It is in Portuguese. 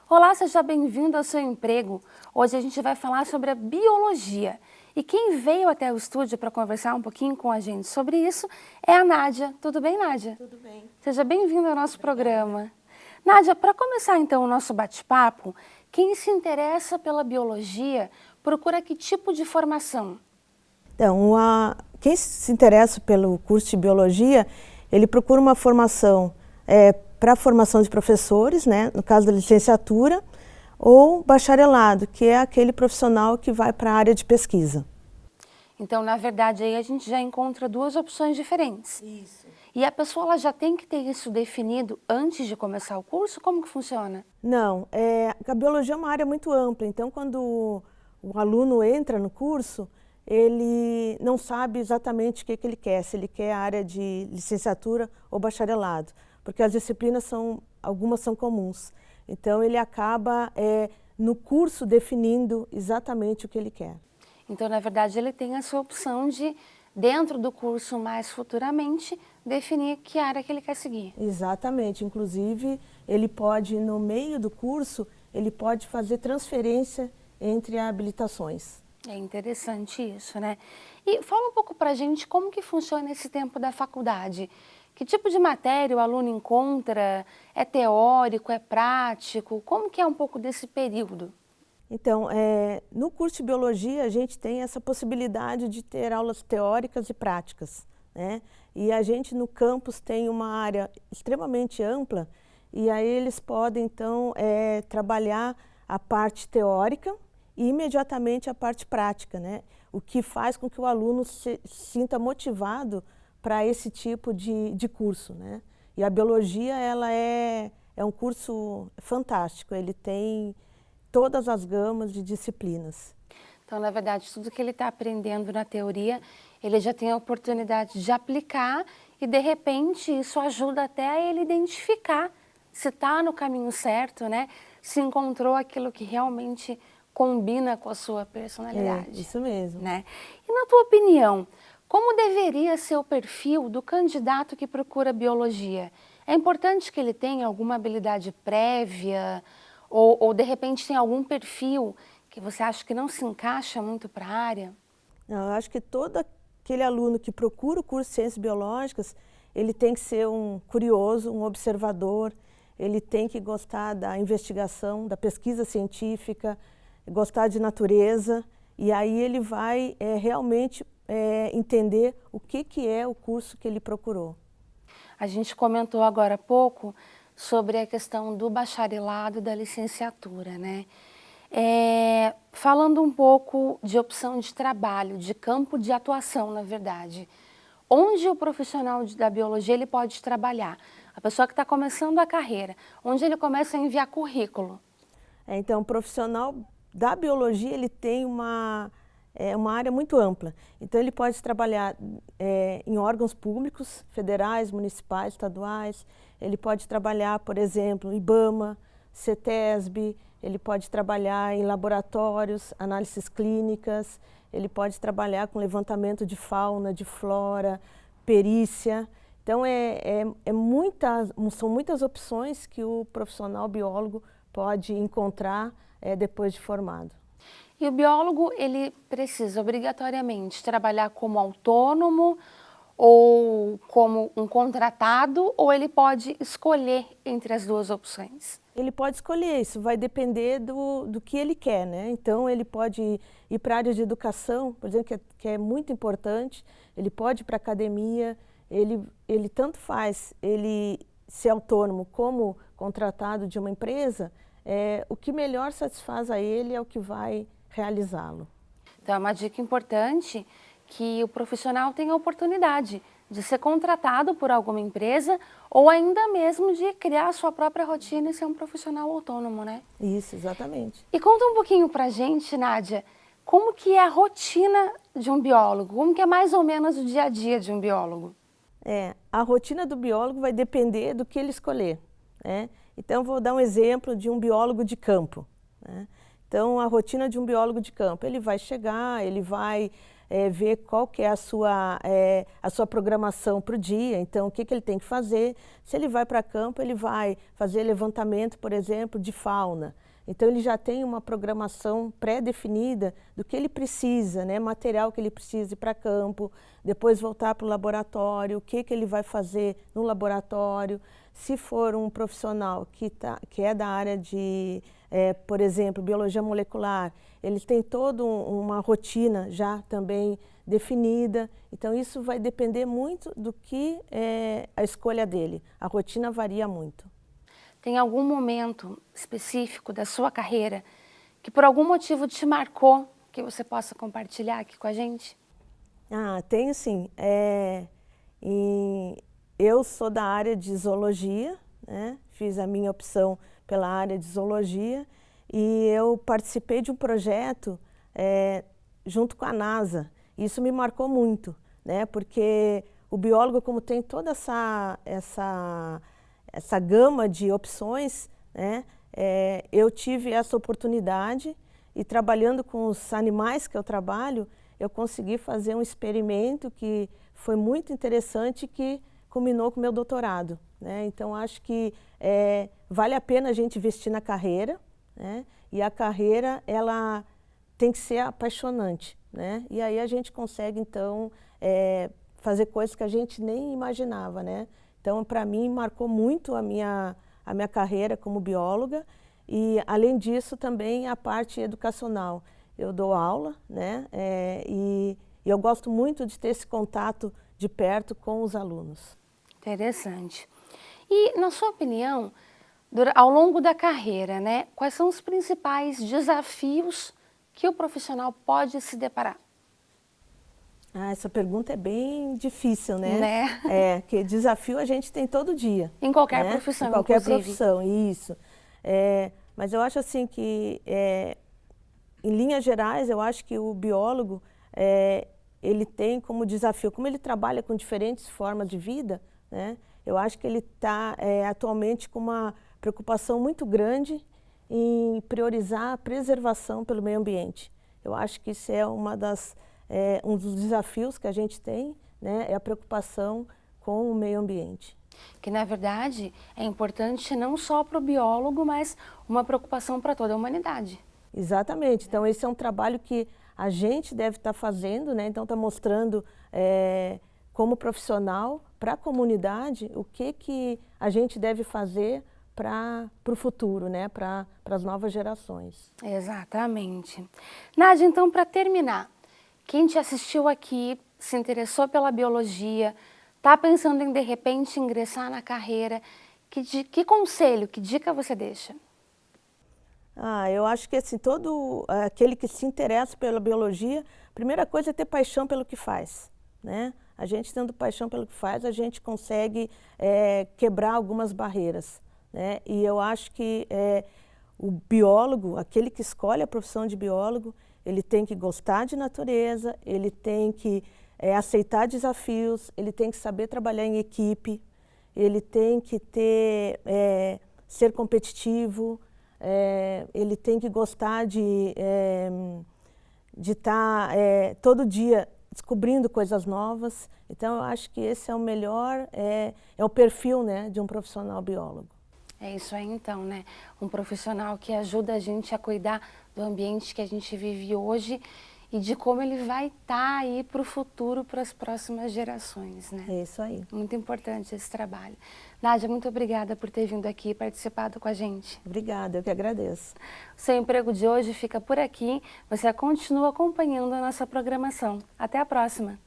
Olá, seja bem-vindo ao seu emprego. Hoje a gente vai falar sobre a biologia. E quem veio até o estúdio para conversar um pouquinho com a gente sobre isso é a Nádia. Tudo bem, Nádia? Tudo bem. Seja bem-vinda ao nosso programa. Nádia, para começar então o nosso bate-papo, quem se interessa pela biologia procura que tipo de formação? Então, quem se interessa pelo curso de biologia, ele procura uma formação para a formação de professores, né, no caso da licenciatura, ou bacharelado, que é aquele profissional que vai para a área de pesquisa. Então, na verdade, aí a gente já encontra duas opções diferentes. Isso. E a pessoa ela já tem que ter isso definido antes de começar o curso? Como que funciona? Não, a biologia é uma área muito ampla, então quando o aluno entra no curso, ele não sabe exatamente o que ele quer, se ele quer a área de licenciatura ou bacharelado, porque as disciplinas algumas são comuns. Então ele acaba no curso definindo exatamente o que ele quer. Então, na verdade, ele tem essa opção de, dentro do curso mais futuramente, definir que área que ele quer seguir. Exatamente, inclusive ele pode, no meio do curso, ele pode fazer transferência entre habilitações. É interessante isso, né? E fala um pouco pra gente como que funciona esse tempo da faculdade. Que tipo de matéria o aluno encontra? É teórico, é prático? Como que é um pouco desse período? Então, no curso de biologia a gente tem essa possibilidade de ter aulas teóricas e práticas, né? E a gente no campus tem uma área extremamente ampla e aí eles podem então trabalhar a parte teórica e imediatamente a parte prática, né? O que faz com que o aluno se sinta motivado para esse tipo de curso, né? E a biologia ela é um curso fantástico, ele tem todas as gamas de disciplinas. Então, na verdade, tudo que ele está aprendendo na teoria, ele já tem a oportunidade de aplicar e, de repente, isso ajuda até a ele identificar se está no caminho certo, né? Se encontrou aquilo que realmente combina com a sua personalidade. Isso mesmo. Né? E, na tua opinião, como deveria ser o perfil do candidato que procura biologia? É importante que ele tenha alguma habilidade prévia ou de repente tem algum perfil que você acha que não se encaixa muito para a área? Não, eu acho que todo aquele aluno que procura o curso de Ciências Biológicas, ele tem que ser um curioso, um observador, ele tem que gostar da investigação, da pesquisa científica, gostar de natureza, e aí ele vai realmente entender o que é o curso que ele procurou. A gente comentou agora há pouco sobre a questão do bacharelado e da licenciatura, né? Falando um pouco de opção de trabalho, de campo de atuação, na verdade. Onde o profissional da biologia ele pode trabalhar? A pessoa que está começando a carreira, onde ele começa a enviar currículo? Então, o profissional da biologia ele tem uma área muito ampla. Então, ele pode trabalhar em órgãos públicos, federais, municipais, estaduais. Ele pode trabalhar, por exemplo, IBAMA, CETESB, ele pode trabalhar em laboratórios, análises clínicas, ele pode trabalhar com levantamento de fauna, de flora, perícia. Então, são muitas opções que o profissional biólogo pode encontrar depois de formado. E o biólogo, ele precisa obrigatoriamente trabalhar como autônomo ou como um contratado, ou ele pode escolher entre as duas opções? Ele pode escolher, isso vai depender do que ele quer, né? Então ele pode ir para a área de educação, por exemplo, que é muito importante, ele pode ir para a academia, ele tanto faz ele ser autônomo como contratado de uma empresa, o que melhor satisfaz a ele é o que vai realizá-lo. Então é uma dica importante que o profissional tenha a oportunidade de ser contratado por alguma empresa ou ainda mesmo de criar a sua própria rotina e ser um profissional autônomo, né? Isso, exatamente. E conta um pouquinho pra gente, Nádia, como que é a rotina de um biólogo? Como que é mais ou menos o dia a dia de um biólogo? A rotina do biólogo vai depender do que ele escolher, né? Então, vou dar um exemplo de um biólogo de campo, né? Então, a rotina de um biólogo de campo, ele vai chegar, ele vai ver qual que é a sua programação para o dia, então o que ele tem que fazer. Se ele vai para campo, ele vai fazer levantamento, por exemplo, de fauna. Então ele já tem uma programação pré-definida do que ele precisa, né? Material que ele precisa ir para campo, depois voltar para o laboratório, o que ele vai fazer no laboratório. Se for um profissional que é da área de, por exemplo, biologia molecular, ele tem toda uma rotina já também definida. Então isso vai depender muito do que é a escolha dele. A rotina varia muito. Tem algum momento específico da sua carreira que por algum motivo te marcou, que você possa compartilhar aqui com a gente? Tenho sim. Eu sou da área de zoologia, né? Fiz a minha opção pela área de zoologia e eu participei de um projeto junto com a NASA. Isso me marcou muito, né? Porque o biólogo, como tem toda essa gama de opções, né? Eu tive essa oportunidade e trabalhando com os animais que eu trabalho, eu consegui fazer um experimento que foi muito interessante, que culminou com o meu doutorado, né? Então acho que vale a pena a gente investir na carreira, né? E a carreira ela tem que ser apaixonante, né? E aí a gente consegue então fazer coisas que a gente nem imaginava, né? Então, para mim, marcou muito a minha carreira como bióloga e, além disso, também a parte educacional. Eu dou aula, né? E eu gosto muito de ter esse contato de perto com os alunos. Interessante. E, na sua opinião, ao longo da carreira, né, quais são os principais desafios que o profissional pode se deparar? Essa pergunta é bem difícil, né? Que desafio a gente tem todo dia. Em qualquer profissão, em qualquer inclusive. profissão, isso. Mas eu acho assim que, em linhas gerais, eu acho que o biólogo, ele tem como desafio, como ele trabalha com diferentes formas de vida, né? Eu acho que ele está atualmente com uma preocupação muito grande em priorizar a preservação pelo meio ambiente. Eu acho que isso é um dos desafios que a gente tem, né, é a preocupação com o meio ambiente. Que, na verdade, é importante não só para o biólogo, mas uma preocupação para toda a humanidade. Exatamente. Então, esse é um trabalho que a gente deve estar fazendo, né? Então, está mostrando como profissional para a comunidade o que a gente deve fazer para o futuro, né? Para as novas gerações. Exatamente. Nádia, então, para terminar, quem te assistiu aqui, se interessou pela biologia, está pensando em, de repente, ingressar na carreira, que conselho, que dica você deixa? Eu acho que assim, todo aquele que se interessa pela biologia, a primeira coisa é ter paixão pelo que faz, né? A gente tendo paixão pelo que faz, a gente consegue quebrar algumas barreiras, né? E eu acho que o biólogo, aquele que escolhe a profissão de biólogo, ele tem que gostar de natureza, ele tem que aceitar desafios, ele tem que saber trabalhar em equipe, ele tem que ser competitivo, ele tem que gostar de estar todo dia descobrindo coisas novas. Então, eu acho que esse é o melhor, é o perfil, né, de um profissional biólogo. É isso aí, então, né? Um profissional que ajuda a gente a cuidar do ambiente que a gente vive hoje e de como ele vai estar aí para o futuro, para as próximas gerações, né? É isso aí. Muito importante esse trabalho. Nádia, muito obrigada por ter vindo aqui e participado com a gente. Obrigada, eu que agradeço. O Seu Emprego de hoje fica por aqui. Você continua acompanhando a nossa programação. Até a próxima!